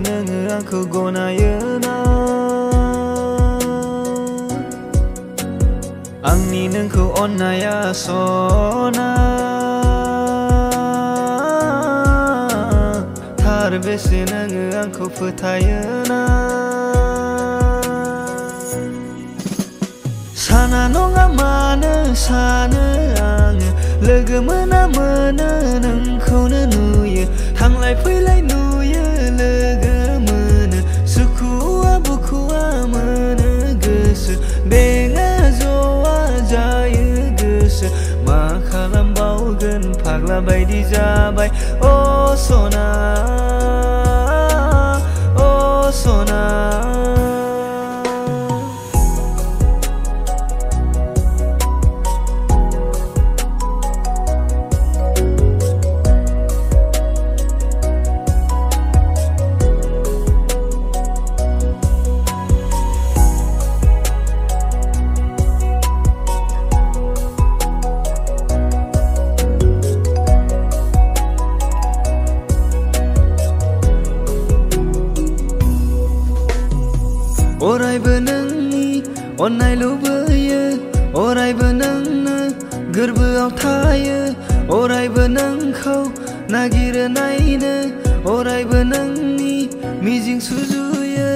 नोङो आंखौ गनायो ना आंनि नोंखौ अननाया सना थार बेसे नोङो आंखौ फोथायो ना साना नङा मानो सानो आङो लोगो मोना मोनो नोंखौनो नुयो थांलाय फैलाय नुयो लोगो मोनो सुखुआ बुखुआ मोनो गोसो बेङा ज'आ जायो गोसो मा खालामबावगोन फाग्ला बायदि जाबाय अ सना अ सना अरायबो नोंनि अननाय लुबैयो अरायबो नोंनो गोरबोआव थायो अरायबो नोंखौ नागिरो नायनो अरायबो नोंनि मिजिं सुजुयो